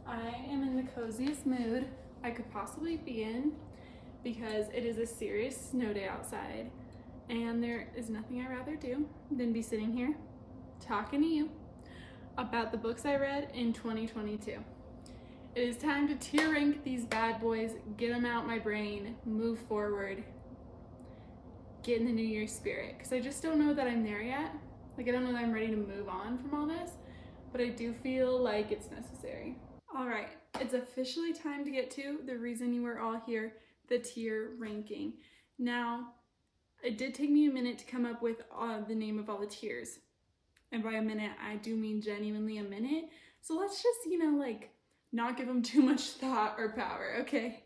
I am in the coziest mood I could possibly be in because it is a serious snow day outside and there is nothing I'd rather do than be sitting here talking to you about the books I read in 2022. It is time to tier rank these bad boys, get them out my brain, move forward, get in the new year spirit, because I just don't know that I'm there yet. Like, I don't know that I'm ready to move on from all this, but I do feel like it's necessary. All right, it's officially time to get to the reason you were all here, the tier ranking. Now, it did take me a minute to come up with the name of all the tiers. And by a minute, I do mean genuinely a minute. So let's just, not give them too much thought or power, okay?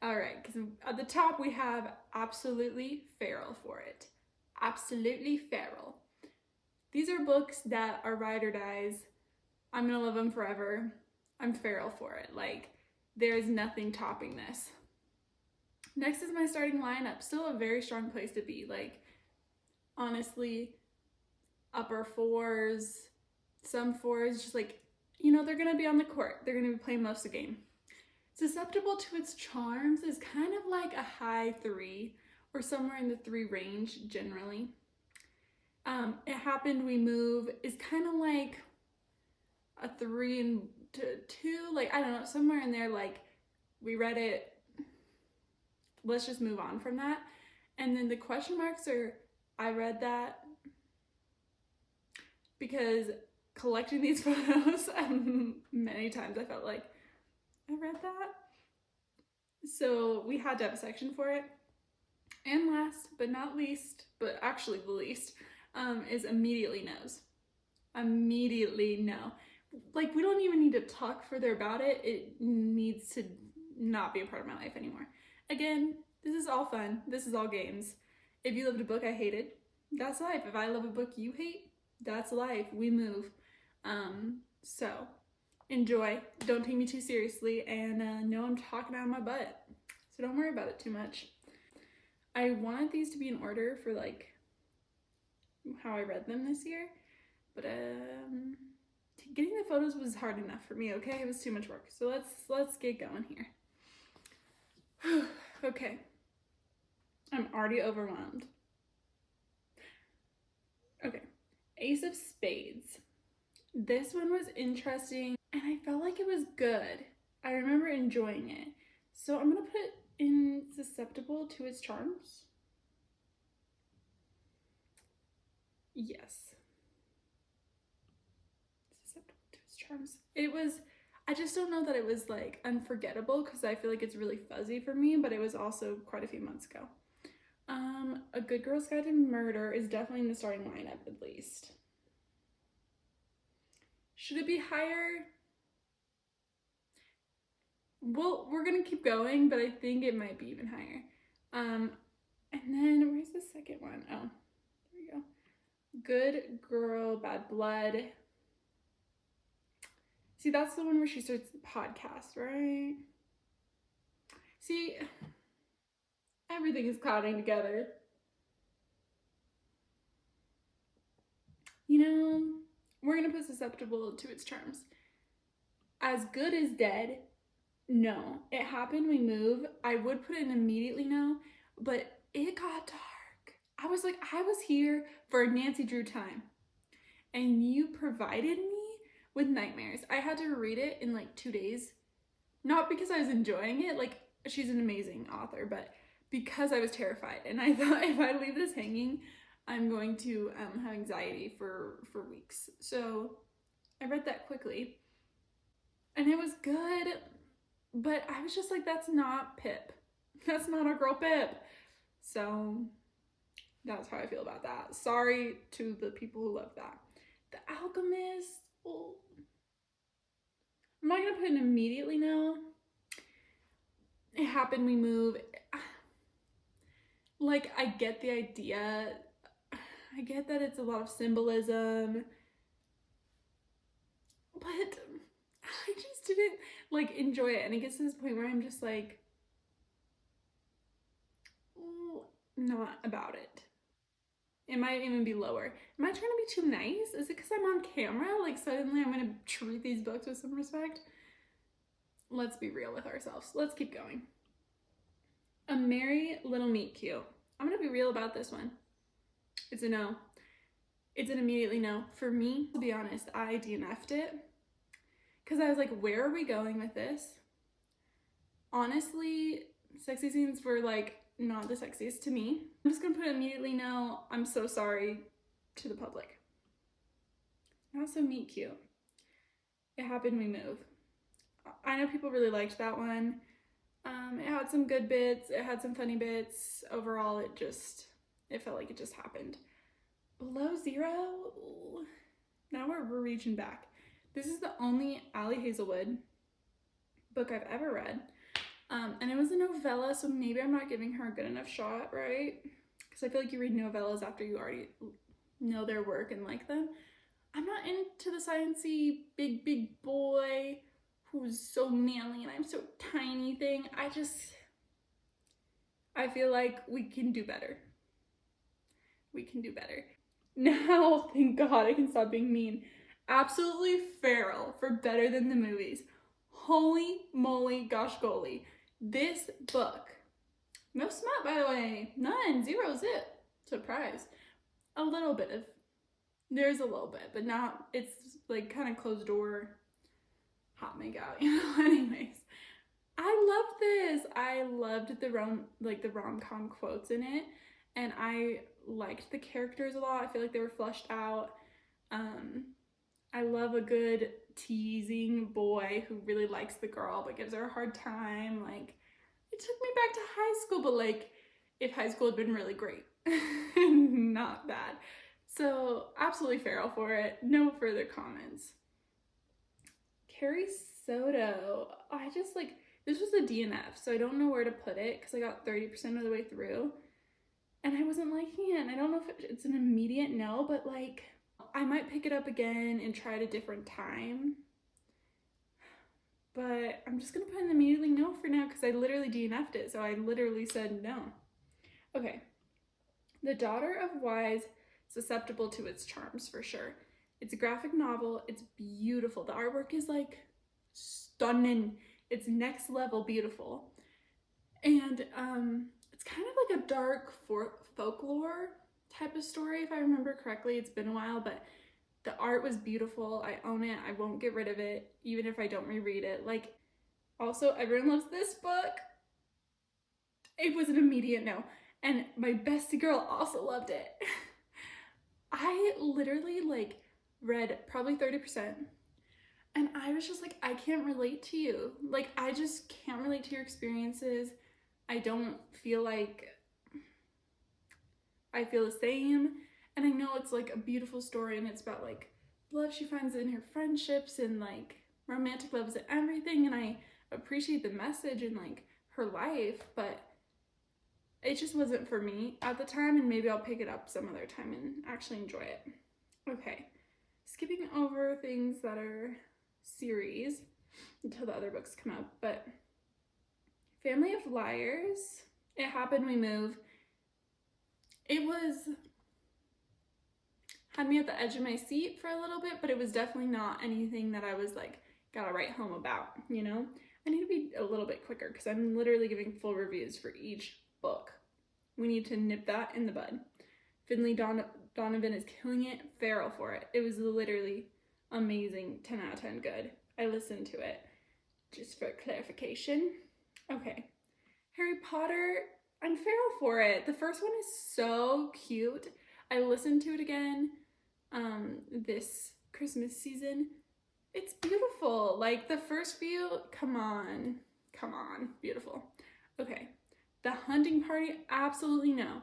All right, because at the top we have absolutely feral for it. Absolutely feral. These are books that are ride or dies. I'm gonna love them forever. I'm feral for it. Like, there is nothing topping this. Next is my starting lineup. Still a very strong place to be. Like, honestly, upper fours, some fours, just like, they're gonna be on the court. They're gonna be playing most of the game. Susceptible to its charms is kind of like a high 3 or somewhere in the 3 range generally. It Happened, We Move is kind of like a 3 and 2, like, I don't know, somewhere in there. Like, we read it, let's just move on from that. And then the question marks are, I read that because collecting these photos many times I felt like I read that, so we had to have a section for it. And last but not least, but actually the least, is immediately knows. Immediately no. Like, we don't even need to talk further about it. It needs to not be a part of my life anymore. Again, this is all fun. This is all games. If you loved a book I hated, that's life. If I love a book you hate, that's life. We move. So enjoy. Don't take me too seriously, and know I'm talking out of my butt. So don't worry about it too much. I wanted these to be in order for like how I read them this year, but getting the photos was hard enough for me, okay? It was too much work. So let's get going here. Okay. I'm already overwhelmed. Okay. Ace of Spades. This one was interesting and I felt like it was good. I remember enjoying it. So I'm gonna put in susceptible to its charms. Yes. Susceptible to its charms. I just don't know that it was like unforgettable because I feel like it's really fuzzy for me, but it was also quite a few months ago. A Good Girl's Guide to Murder is definitely in the starting lineup at least. Should it be higher? Well, we're gonna keep going, but I think it might be even higher. And then where's the second one? Oh, there we go. Good Girl, Bad Blood. See, that's the one where she starts the podcast, right? See, everything is clouding together. We're gonna put susceptible to its charms. As Good as Dead, no. It Happened, We Move, I would put it in immediately no, but it got dark. I was here for a Nancy Drew time, and you provided me with nightmares. I had to read it in like 2 days, not because I was enjoying it, like, she's an amazing author, but because I was terrified, and I thought if I leave this hanging, I'm going to have anxiety for weeks. So I read that quickly, and it was good, but I was just like, that's not Pip. That's not our girl Pip. So that's how I feel about that. Sorry to the people who love that. The Alchemist, oh, I'm not gonna put it immediately no. It Happened, We Move. Like, I get the idea. I get that it's a lot of symbolism, but I just didn't like enjoy it. And it gets to this point where I'm just like, not about it. It might even be lower. Am I trying to be too nice? Is it because I'm on camera? Like, suddenly I'm gonna treat these books with some respect? let's be real with ourselves. Let's keep going. A Merry Little Meet Cute. I'm gonna be real about this one. It's a no. It's an immediately no. For me, to be honest, I DNF'd it because I was like, where are we going with this? Honestly, sexy scenes were like not the sexiest to me. I'm just gonna put immediately no. I'm so sorry to the public. Not so meet cute. It Happened, We Move. I know people really liked that one. It had some good bits. It had some funny bits. Overall, it felt like it just happened. Below Zero. Now we're reaching back. This is the only Ali Hazelwood book I've ever read. And it was a novella, so maybe I'm not giving her a good enough shot, right? Because I feel like you read novellas after you already know their work and like them. I'm not into the sciencey big boy who's so manly and I'm so tiny thing. I feel like we can do better. We can do better. Now, thank God I can stop being mean. Absolutely feral for Better Than the Movies. Holy moly, gosh golly. This book, no smut by the way, none, 0 zip, surprise. There's a little bit, but not, it's like kind of closed door, hot make out, anyways. I loved this. I loved the rom-com quotes in it, and I liked the characters a lot. I feel like they were fleshed out. I love a good teasing boy who really likes the girl but gives her a hard time. Like, it took me back to high school, but like, if high school had been really great. Not bad. So, absolutely feral for it. No further comments. Carrie Soto. This was a DNF, so I don't know where to put it because I got 30% of the way through. And I wasn't liking it. And I don't know if it's an immediate no, but like, I might pick it up again and try it a different time. But I'm just going to put an immediately no for now because I literally DNF'd it. So I literally said no. Okay. The Daughter of Wise, susceptible to its charms for sure. It's a graphic novel. It's beautiful. The artwork is like stunning. It's next level beautiful. And it's kind of like a dark folklore type of story, if I remember correctly. It's been a while, but the art was beautiful. I own it. I won't get rid of it, even if I don't reread it. Like, also, everyone loves this book. It was an immediate no. And my bestie girl also loved it. I literally like read probably 30%. And I was just like, I can't relate to you. Like, I just can't relate to your experiences. I don't feel like I feel the same. And I know it's like a beautiful story and it's about like love she finds in her friendships and like romantic loves and everything. And I appreciate the message and like her life, but it just wasn't for me at the time. And maybe I'll pick it up some other time and actually enjoy it. Okay, skipping over things that are series until the other books come out, but Family of Liars, It Happened, We Move. It had me at the edge of my seat for a little bit, but it was definitely not anything that I was like, gotta write home about, you know? I need to be a little bit quicker because I'm literally giving full reviews for each book. We need to nip that in the bud. Finley Donovan is killing it, feral for it. It was literally amazing, 10 out of 10 good. I listened to it, just for clarification. Okay, Harry Potter, I'm feral for it. The first one is so cute. I listened to it again this Christmas season. It's beautiful. Like the first few, come on, beautiful. Okay, The Hunting Party, absolutely no.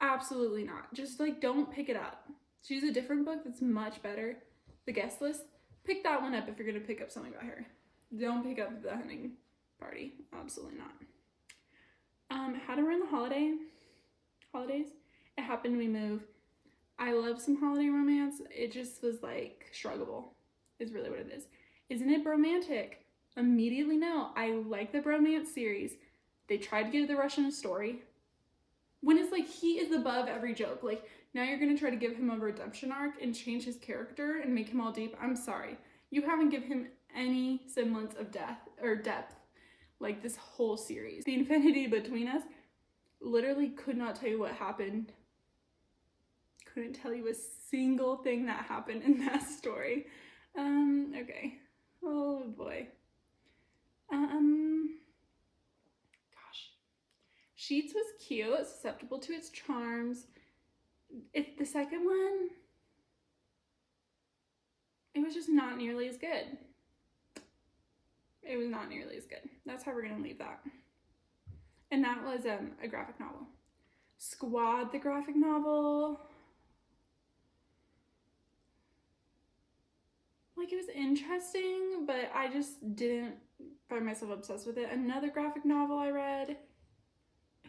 Absolutely not. Just like don't pick it up. Choose a different book that's much better. The Guest List, pick that one up if you're gonna pick up something about her. Don't pick up The Hunting Party. Absolutely not. How to Ruin the Holidays. It Happened, We Move. I love some holiday romance. It just was like struggable is really what it is. Isn't it bromantic? Immediately no. I like the bromance series. They tried to give the Russian a story. When it's like he is above every joke. Like now you're gonna try to give him a redemption arc and change his character and make him all deep. I'm sorry. You haven't given him any semblance of depth, like this whole series. The infinity between us, literally could not tell you what happened. Couldn't tell you a single thing that happened in that story. Okay. Oh boy. Gosh. Sheets was cute, susceptible to its charms. If the second one, it was just not nearly as good. It was not nearly as good. That's how we're gonna leave that. And that was a graphic novel. Squad, the graphic novel. Like, it was interesting, but I just didn't find myself obsessed with it. Another graphic novel I read.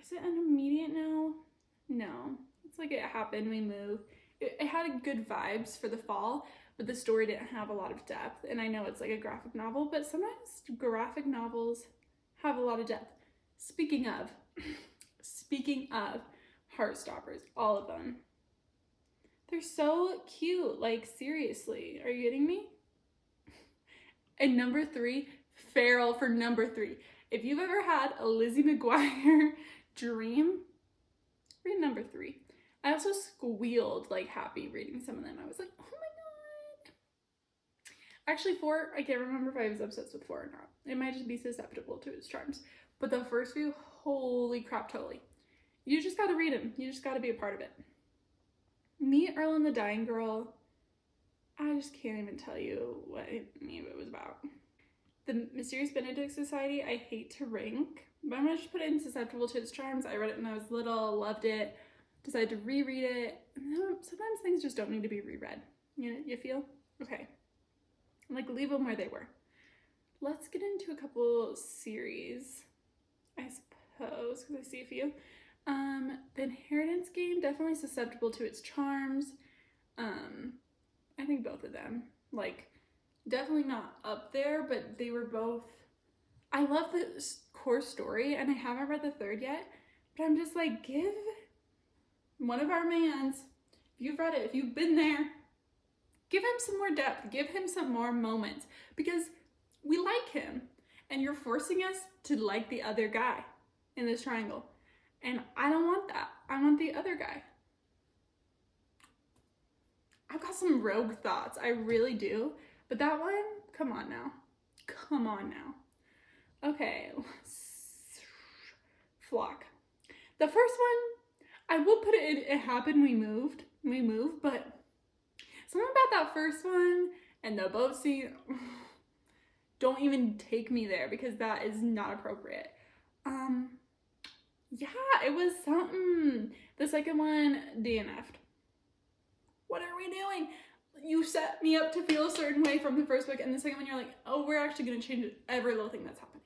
Is it an immediate no? No. It's like It Happened, We Moved. It had good vibes for the fall, but the story didn't have a lot of depth. And I know it's like a graphic novel, but sometimes graphic novels have a lot of depth. Speaking of Heartstoppers, all of them. They're so cute. Like, seriously, are you kidding me? And number 3, Feral for number 3. If you've ever had a Lizzie McGuire dream, read number 3. I also squealed like happy reading some of them. I was like, oh my god. Actually, 4, I can't remember if I was obsessed with 4 or not. It might just be susceptible to its charms. But the first few, holy crap, totally. You just gotta read them. You just gotta be a part of it. Me, Earl, and the Dying Girl, I just can't even tell you what any of it was about. The Mysterious Benedict Society, I hate to rank, but I'm gonna just put it in susceptible to its charms. I read it when I was little, loved it, decided to reread it. And sometimes things just don't need to be reread. You feel? Okay. Like, leave them where they were. Let's get into a couple series, I suppose, because I see a few. The Inheritance Game, definitely susceptible to its charms. I think both of them, like, definitely not up there, but they were both. I love the core story, and I haven't read the 3rd yet, but I'm just like, give one of our mans, if you've read it, if you've been there, give him some more depth, give him some more moments, because we like him, and you're forcing us to like the other guy in this triangle. And I don't want that. I want the other guy. I've got some rogue thoughts. I really do. But that one, come on now. Come on now. Okay. Flock. The first one, I will put it in It Happened, We Moved, but something about that first one and the boat scene, don't even take me there, because that is not appropriate. Yeah, it was something. The second one, DNF'd. What are we doing? You set me up to feel a certain way from the first book, and the second one you're like, oh, we're actually going to change every little thing that's happening.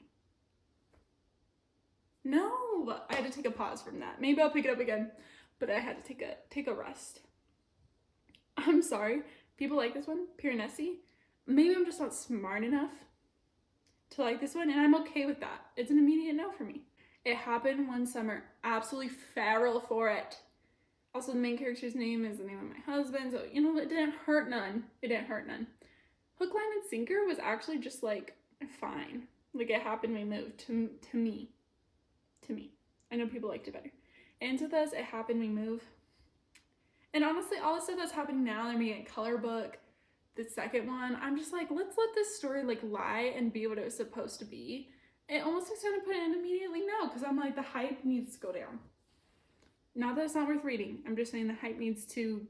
No, I had to take a pause from that. Maybe I'll pick it up again, but I had to take a rest. I'm sorry. People like this one, Piranesi. Maybe I'm just not smart enough to like this one, and I'm okay with that. It's an immediate no for me. It Happened One Summer. Absolutely feral for it. Also, the main character's name is the name of my husband, so, you know, it didn't hurt none. It didn't hurt none. Hook, Line, and Sinker was actually just, like, fine. Like, It Happened, We Moved. To me. I know people liked it better. Into This, It Happened, We Move. And honestly, all the stuff that's happening now, they're making a color book. The second one, I'm just like, let's let this story, like, lie and be what it was supposed to be. It almost makes me want to put it in immediately no, because I'm like, the hype needs to go down. Not that it's not worth reading. I'm just saying the hype needs to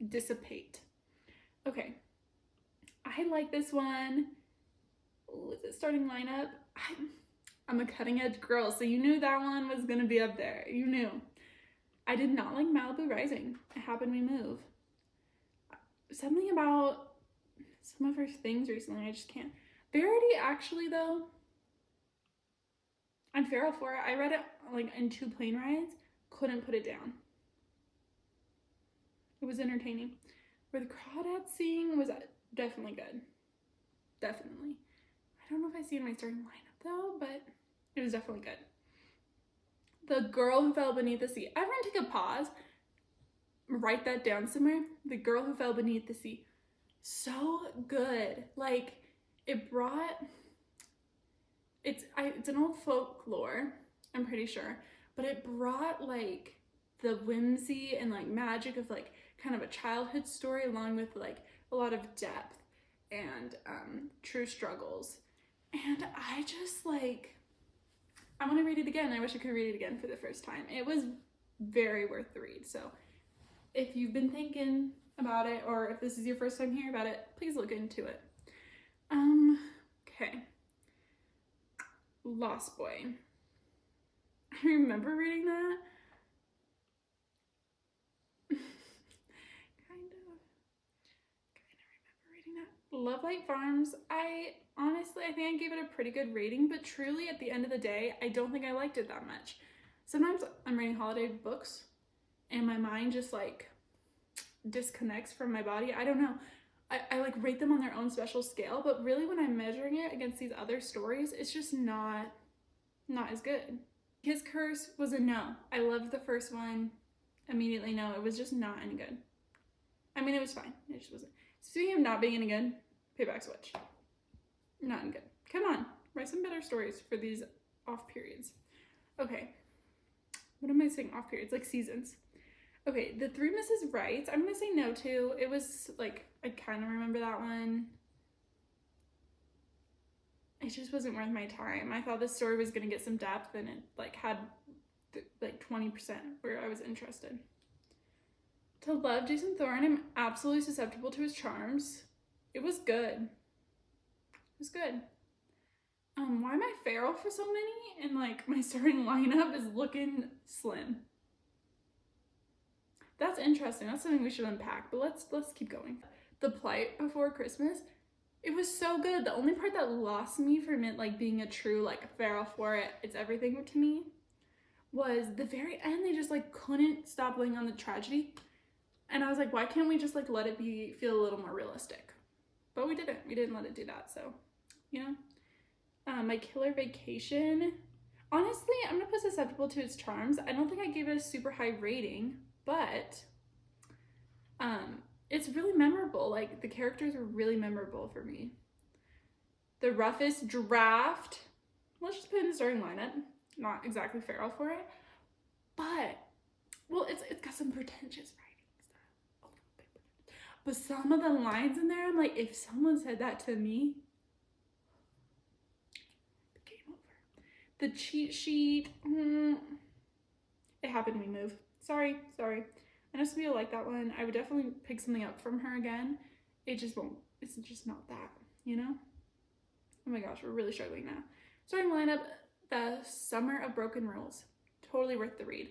dissipate. Okay. I like this one. Is it starting lineup? I'm a cutting edge girl, so you knew that one was going to be up there. You knew. I did not like Malibu Rising. It Happened, We Move. Something about some of her things recently, I just can't. Verity, actually, though, I'm feral for it. I read it, like, in 2 plane rides. Couldn't put it down. It was entertaining. Where the Crawdads Sing was definitely good. Definitely. I don't know if I see it in my starting lineup, though, but it was definitely good. The Girl Who Fell Beneath the Sea. Everyone take a pause. Write that down somewhere. The Girl Who Fell Beneath the Sea. So good. Like, it brought, it's an old folklore, I'm pretty sure, but it brought like the whimsy and like magic of like kind of a childhood story, along with like a lot of depth and true struggles. And I just like, I want to read it again. I wish I could read it again for the first time. It was very worth the read. So if you've been thinking about it, or if this is your first time hearing about it, please look into it. Okay. Lost Boy. I remember reading that. kind of remember reading that. Love Light Farms. I think I gave it a pretty good rating, but truly at the end of the day, I don't think I liked it that much. Sometimes I'm reading holiday books and my mind just like disconnects from my body. I don't know. I like rate them on their own special scale, but really when I'm measuring it against these other stories, it's just not as good. His Curse was a no. I loved the first one. Immediately no. It was just not any good. I mean, it was fine. It just wasn't. Speaking of not being any good, Payback Switch. Not any good. Come on. Write some better stories for these off periods. Okay. What am I saying off periods? Like seasons. Okay, The Three Mrs. Wrights, I'm gonna say no to. It was like, I kind of remember that one. It just wasn't worth my time. I thought this story was gonna get some depth, and it like had like 20% where I was interested. To Love Jason Thorne, I'm absolutely susceptible to his charms. It was good. It was good. Why am I feral for so many? And like my starting lineup is looking slim. That's interesting. That's something we should unpack, but let's keep going. The Plight Before Christmas. It was so good. The only part that lost me from it like being a true like feral for it, it's everything to me, was the very end. They just like couldn't stop laying on the tragedy. And I was like, why can't we just like let it feel a little more realistic? But we didn't. We didn't let it do that. So, you know. My Killer Vacation. Honestly, I'm gonna put susceptible to its charms. I don't think I gave it a super high rating, but it's really memorable. Like the characters are really memorable for me. The Roughest Draft. Let's just put in the starting lineup. Not exactly feral for it, but well, it's got some pretentious writing style, a little bit. But some of the lines in there, I'm like, if someone said that to me, game over. The Cheat Sheet. It Happened We Move. Sorry. I know some people like that one. I would definitely pick something up from her again. It just won't. It's just not that, you know? Oh my gosh, we're really struggling now. Starting lineup, The Summer of Broken Rules. Totally worth the read.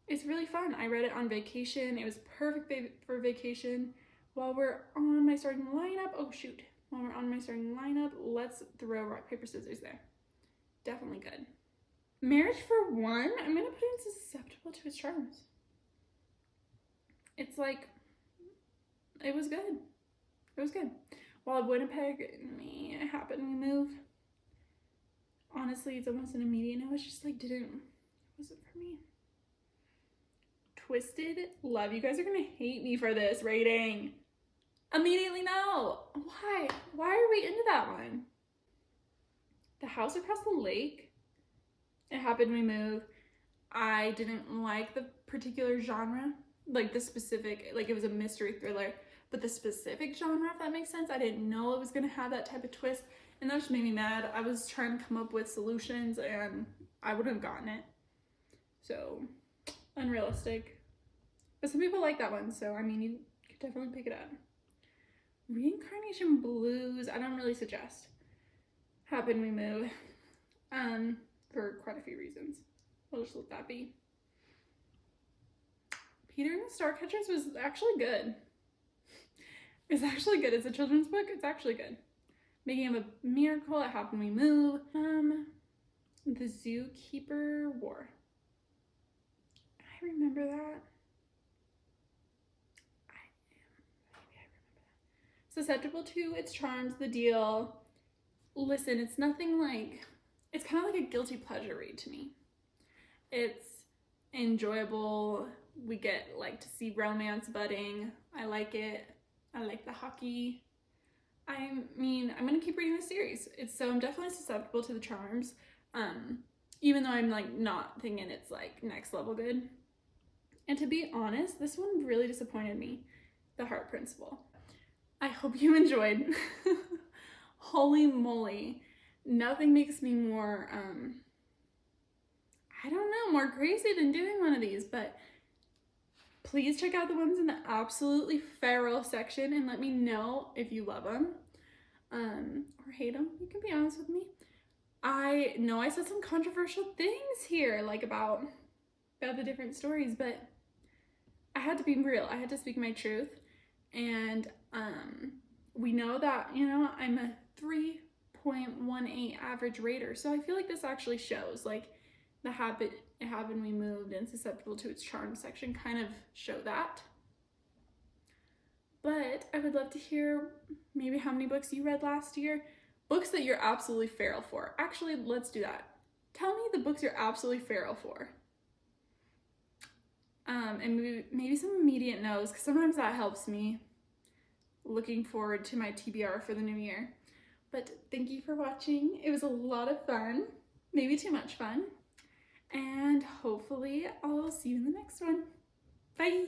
It's really fun. I read it on vacation. It was perfect for vacation. While we're on my starting lineup, let's throw rock, paper, scissors there. Definitely good. Marriage for One, I'm gonna put in susceptible to its charms. It's like, it was good. It was good. While Winnipeg, It Happened We Move. Honestly, it's almost an immediate no. It's just like, was it for me? Twisted Love. You guys are gonna hate me for this rating. Immediately no. Why? Why are we into that one? The House Across the Lake. It Happened We Move. I didn't like the particular genre, like the specific, like it was a mystery thriller, but the specific genre, if that makes sense. I didn't know it was gonna have that type of twist, and that just made me mad. I was trying to come up with solutions and I wouldn't have gotten it. So, unrealistic. But some people like that one, so I mean, you could definitely pick it up. Reincarnation Blues, I don't really suggest. Happened We Move. For quite a few reasons. We'll just let that be. Peter and the Starcatchers was actually good. It's actually good. It's a children's book. It's actually good. Making of a Miracle, It Happened We Move. The Zookeeper War. I remember that. Maybe I remember that. Susceptible to its charms, The Deal. Listen, it's nothing like, it's kind of like a guilty pleasure read to me. It's enjoyable. We get like to see romance budding. I like it. I like the hockey. I mean, I'm gonna keep reading the series. So I'm definitely susceptible to the charms. Even though I'm like not thinking it's like next level good. And to be honest, this one really disappointed me, The Heart Principle. I hope you enjoyed. Holy moly. Nothing makes me more, I don't know, more crazy than doing one of these, but please check out the ones in the absolutely feral section and let me know if you love them or hate them. You can be honest with me. I know I said some controversial things here, like about the different stories, but I had to be real. I had to speak my truth. And we know that, you know, I'm a 3.18 average rater. So I feel like this actually shows, like, the habit it had when we moved and susceptible to its charm section kind of show that. But I would love to hear maybe how many books you read last year. Books that you're absolutely feral for. Actually, let's do that. Tell me the books you're absolutely feral for. And maybe some immediate no's, because sometimes that helps me looking forward to my TBR for the new year. But thank you for watching. It was a lot of fun, maybe too much fun. And hopefully I'll see you in the next one. Bye.